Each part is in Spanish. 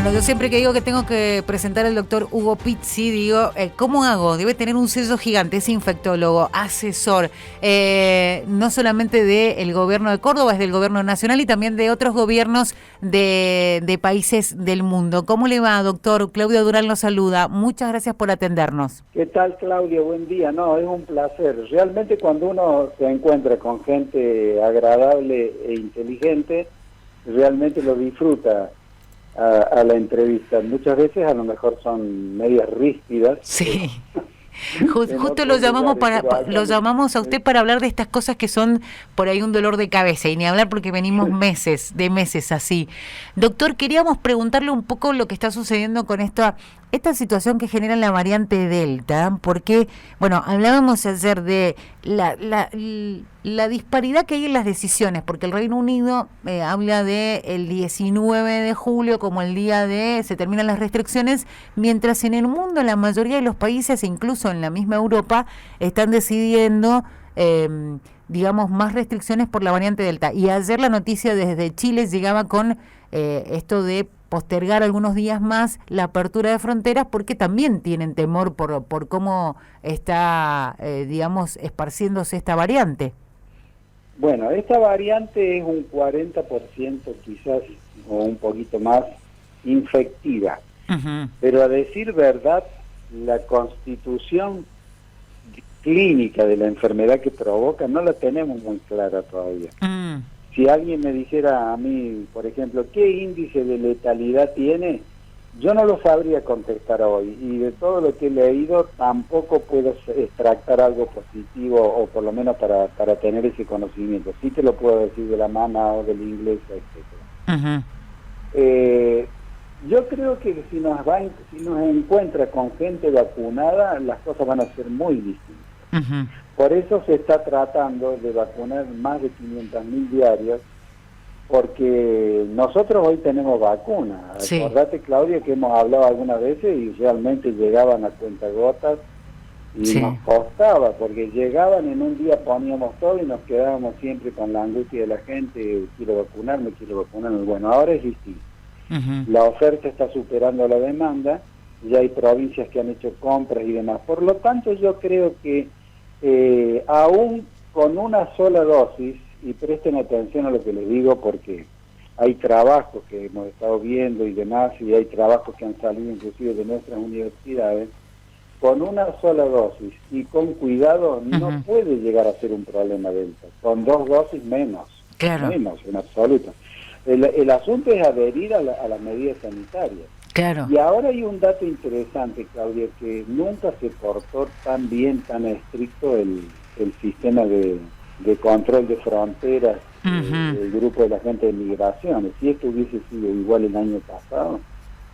Bueno, yo siempre que digo que tengo que presentar al doctor Hugo Pizzi, digo, ¿cómo hago? Debe tener un sello gigante, es infectólogo, asesor, no solamente del gobierno de Córdoba, es del gobierno nacional y también de otros gobiernos de países del mundo. ¿Cómo le va, doctor? Claudio Durán lo saluda. Muchas gracias por atendernos. ¿Qué tal, Claudio? Buen día. No, es un placer. Realmente cuando uno se encuentra con gente agradable e inteligente, realmente lo disfruta a la entrevista. Muchas veces a lo mejor son medias ríspidas. Sí. Justo lo llamamos a usted para hablar de estas cosas que son por ahí un dolor de cabeza, y ni hablar porque venimos meses así. Doctor, queríamos preguntarle un poco lo que está sucediendo con esta situación que genera la variante Delta, porque, bueno, hablábamos ayer de la disparidad que hay en las decisiones, porque el Reino Unido habla de el 19 de julio como el día de se terminan las restricciones, mientras en el mundo la mayoría de los países, incluso en la misma Europa, están decidiendo digamos, más restricciones por la variante Delta. Y ayer la noticia desde Chile llegaba con esto de postergar algunos días más la apertura de fronteras, porque también tienen temor por cómo está, digamos, esparciéndose esta variante. Bueno, esta variante es un 40% quizás, o un poquito más, infectiva. Uh-huh. Pero a decir verdad, la constitución clínica de la enfermedad que provoca no la tenemos muy clara todavía. Si alguien me dijera a mí, por ejemplo, ¿qué índice de letalidad tiene? Yo no lo sabría contestar hoy, y de todo lo que he leído tampoco puedo extractar algo positivo, o por lo menos para tener ese conocimiento. Sí te lo puedo decir de la MANA o del inglés, etc. Uh-huh. Yo creo que si nos encuentra con gente vacunada, las cosas van a ser muy distintas. Uh-huh. Por eso se está tratando de vacunar más de 500.000 diarios, porque nosotros hoy tenemos vacunas. Sí. Acordate, Claudia, que hemos hablado algunas veces y realmente llegaban a cuentagotas y sí, nos costaba, porque llegaban en un día, poníamos todo y nos quedábamos siempre con la angustia de la gente, quiero vacunarme. Bueno, ahora es distinto. Uh-huh. La oferta está superando la demanda, ya hay provincias que han hecho compras y demás. Por lo tanto, yo creo que aún con una sola dosis, y presten atención a lo que les digo, porque hay trabajos que hemos estado viendo y demás, y hay trabajos que han salido inclusive de nuestras universidades, con una sola dosis y con cuidado no uh-huh, puede llegar a ser un problema Delta. Con 2 dosis menos, claro, menos en absoluto. El asunto es adherir a las medidas sanitarias. Claro. Y ahora hay un dato interesante, Claudia, que nunca se portó tan bien, tan estricto el sistema de control de fronteras, uh-huh, el grupo de la gente de migraciones. Si esto hubiese sido igual el año pasado,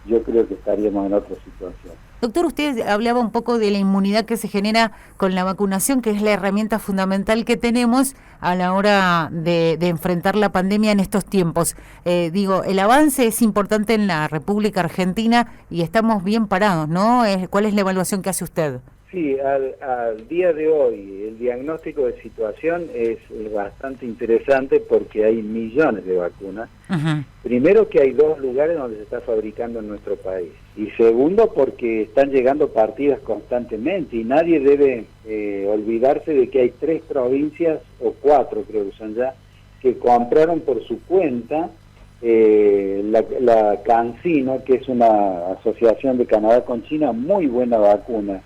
yo creo que estaríamos en otra situación. Doctor, usted hablaba un poco de la inmunidad que se genera con la vacunación, que es la herramienta fundamental que tenemos a la hora de enfrentar la pandemia en estos tiempos. El avance es importante en la República Argentina y estamos bien parados, ¿no? ¿Cuál es la evaluación que hace usted? Sí, al día de hoy el diagnóstico de situación es bastante interesante, porque hay millones de vacunas. Uh-huh. Primero, que hay 2 lugares donde se está fabricando en nuestro país, y segundo, porque están llegando partidas constantemente, y nadie debe olvidarse de que hay 3 provincias, o 4 creo que son ya, que compraron por su cuenta la CanSino, que es una asociación de Canadá con China, muy buena vacuna.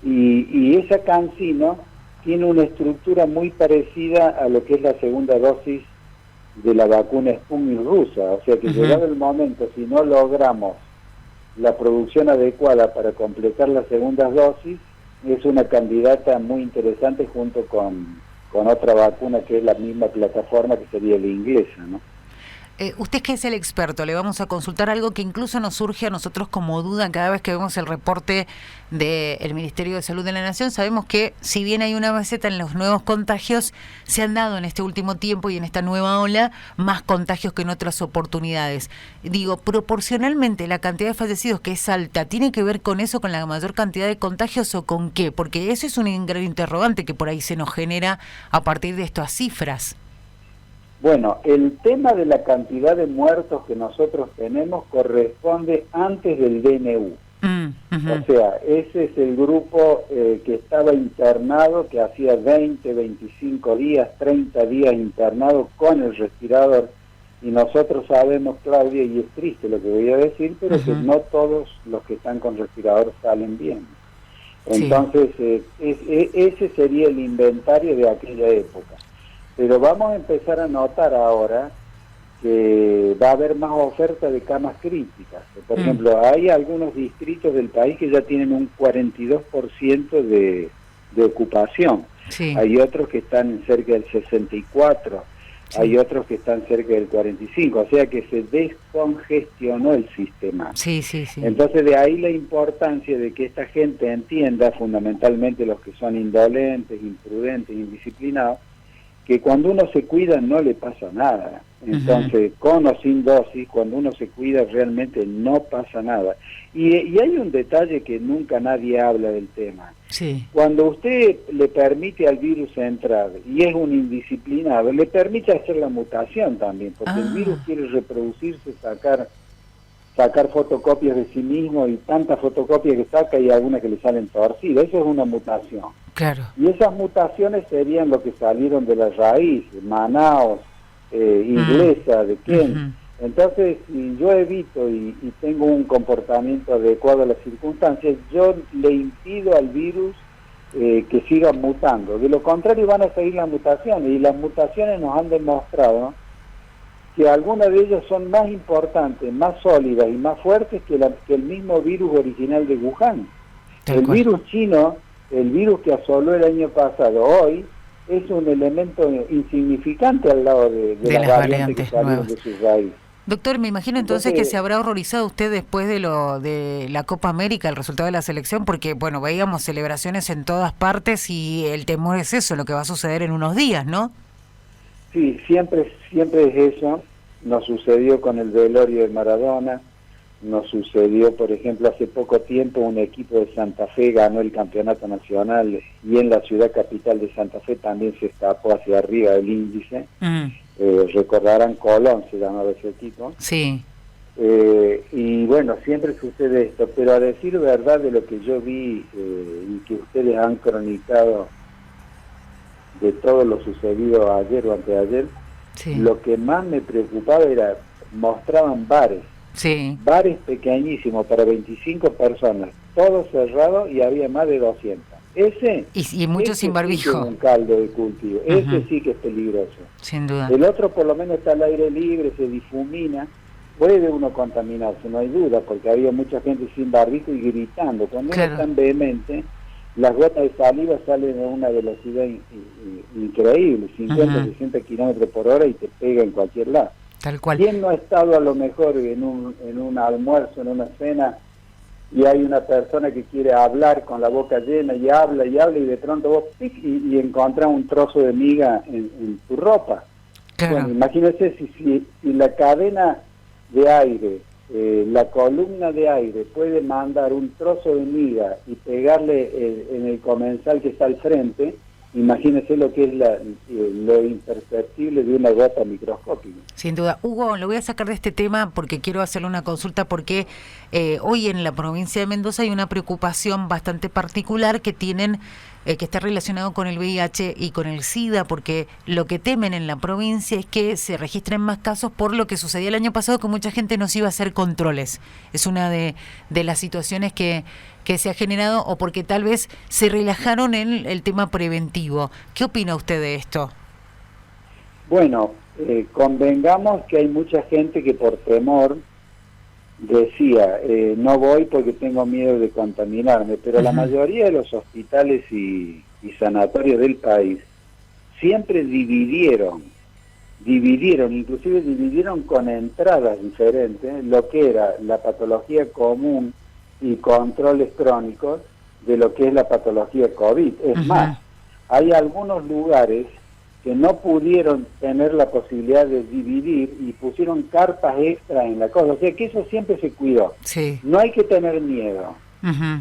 Y esa CanSino tiene una estructura muy parecida a lo que es la segunda dosis de la vacuna Sputnik rusa. O sea que uh-huh, llegado el momento, si no logramos la producción adecuada para completar las segundas dosis, es una candidata muy interesante junto con otra vacuna que es la misma plataforma, que sería la inglesa, ¿no? Usted, que es el experto, le vamos a consultar algo que incluso nos surge a nosotros como duda cada vez que vemos el reporte del Ministerio de Salud de la Nación. Sabemos que, si bien hay una meseta en los nuevos contagios, se han dado en este último tiempo y en esta nueva ola más contagios que en otras oportunidades. Digo, proporcionalmente la cantidad de fallecidos, que es alta, ¿tiene que ver con eso, con la mayor cantidad de contagios, o con qué? Porque eso es un gran interrogante que por ahí se nos genera a partir de estas cifras. Bueno, el tema de la cantidad de muertos que nosotros tenemos corresponde antes del DNU. O sea, ese es el grupo que estaba internado, que hacía 20, 25 días, 30 días internado con el respirador. Y nosotros sabemos, Claudia, y es triste lo que voy a decir, pero que no todos los que están con respirador salen bien. Entonces, ese sería el inventario de aquella época. Pero vamos a empezar a notar ahora que va a haber más oferta de camas críticas. Por ejemplo, hay algunos distritos del país que ya tienen un 42% de ocupación. Sí. Hay otros que están cerca del 64%, sí. Hay otros que están cerca del 45%, o sea que se descongestionó el sistema. Sí. Entonces de ahí la importancia de que esta gente entienda, fundamentalmente los que son indolentes, imprudentes, indisciplinados, que cuando uno se cuida no le pasa nada. Entonces, con o sin dosis, cuando uno se cuida realmente no pasa nada. Y hay un detalle que nunca nadie habla del tema. Sí. Cuando usted le permite al virus entrar y es un indisciplinado, le permite hacer la mutación también, porque el virus quiere reproducirse, sacar fotocopias de sí mismo, y tantas fotocopias que saca y algunas que le salen torcidas. Eso es una mutación. Claro. Y esas mutaciones serían lo que salieron de la raíz, Manaos, inglesa, de Kent. Entonces, si yo evito y tengo un comportamiento adecuado a las circunstancias, yo le impido al virus que siga mutando. De lo contrario, van a seguir las mutaciones, y las mutaciones nos han demostrado que algunas de ellas son más importantes, más sólidas y más fuertes que el mismo virus original de Wuhan. El virus chino, el virus que asoló el año pasado, hoy es un elemento insignificante al lado de las variantes que salieron de sus raíces. Doctor, me imagino entonces que se habrá horrorizado usted después de la Copa América, el resultado de la selección, porque bueno, veíamos celebraciones en todas partes y el temor es eso, lo que va a suceder en unos días, ¿no? Sí, siempre es eso. Nos sucedió con el velorio de Maradona, nos sucedió, por ejemplo, hace poco tiempo un equipo de Santa Fe ganó el campeonato nacional, y en la ciudad capital de Santa Fe también se escapó hacia arriba del índice. Recordarán, Colón se llamaba ese equipo. Sí. Y bueno, siempre sucede esto, pero a decir verdad, de lo que yo vi y que ustedes han cronicado de todo lo sucedido ayer o anteayer, lo que más me preocupaba era, mostraban bares, bares pequeñísimos para 25 personas, todo cerrado, y había más de 200. Y muchos sin barbijo. Sí, que es un caldo de cultivo. Ese sí que es peligroso. Sin duda. El otro por lo menos está al aire libre, se difumina. Puede uno contaminarse, no hay duda, porque había mucha gente sin barbijo y gritando. Cuando uno es tan vehemente, las gotas de saliva salen a una velocidad increíble, 50, 60 kilómetros por hora, y te pega en cualquier lado. Tal cual. ¿Quién no ha estado a lo mejor en un almuerzo, en una cena, y hay una persona que quiere hablar con la boca llena y habla, y de pronto vos y encontrás un trozo de miga en tu ropa? Claro. Bueno, imagínese si la cadena de aire, la columna de aire puede mandar un trozo de miga y pegarle en el comensal que está al frente. Imagínese lo que es lo imperceptible de una gota microscópica. Sin duda. Hugo, lo voy a sacar de este tema porque quiero hacerle una consulta, porque hoy en la provincia de Mendoza hay una preocupación bastante particular que tienen, que está relacionado con el VIH y con el SIDA, porque lo que temen en la provincia es que se registren más casos por lo que sucedió el año pasado, que mucha gente no se iba a hacer controles. Es una de las situaciones que se ha generado, o porque tal vez se relajaron en el tema preventivo. ¿Qué opina usted de esto? Bueno, convengamos que hay mucha gente que por temor decía, no voy porque tengo miedo de contaminarme, pero la mayoría de los hospitales y sanatorios del país siempre dividieron, inclusive dividieron con entradas diferentes lo que era la patología común y controles crónicos de lo que es la patología COVID. Es más, hay algunos lugares que no pudieron tener la posibilidad de dividir y pusieron carpas extra en la cosa, o sea que eso siempre se cuidó. No hay que tener miedo,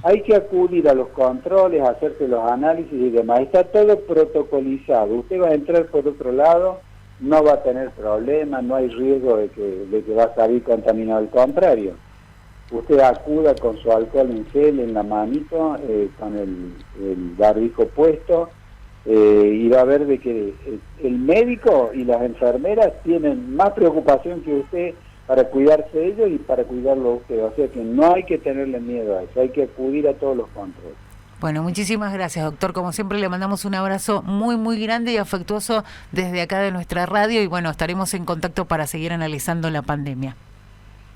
hay que acudir a los controles, hacerse los análisis y demás, está todo protocolizado. Usted va a entrar por otro lado, no va a tener problemas, no hay riesgo de que va a salir contaminado. Al contrario, usted acuda con su alcohol en gel en la manito, con el barbijo puesto, y va a ver de que el médico y las enfermeras tienen más preocupación que usted para cuidarse de ellos y para cuidarlo a usted. O sea que no hay que tenerle miedo a eso, hay que acudir a todos los controles. Bueno, muchísimas gracias, doctor. Como siempre, le mandamos un abrazo muy, muy grande y afectuoso desde acá de nuestra radio y bueno, estaremos en contacto para seguir analizando la pandemia.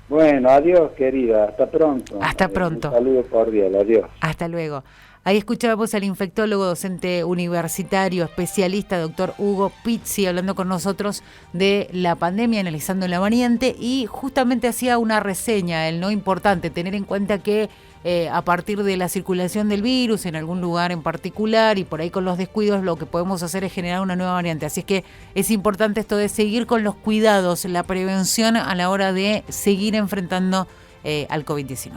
Bueno, adiós, querida. Hasta pronto. Hasta pronto. Un saludo cordial. Adiós. Hasta luego. Ahí escuchábamos al infectólogo, docente universitario, especialista, doctor Hugo Pizzi, hablando con nosotros de la pandemia, analizando la variante, y justamente hacía una reseña, el no importante, tener en cuenta que a partir de la circulación del virus en algún lugar en particular y por ahí con los descuidos, lo que podemos hacer es generar una nueva variante. Así es que es importante esto de seguir con los cuidados, la prevención a la hora de seguir enfrentando al COVID-19.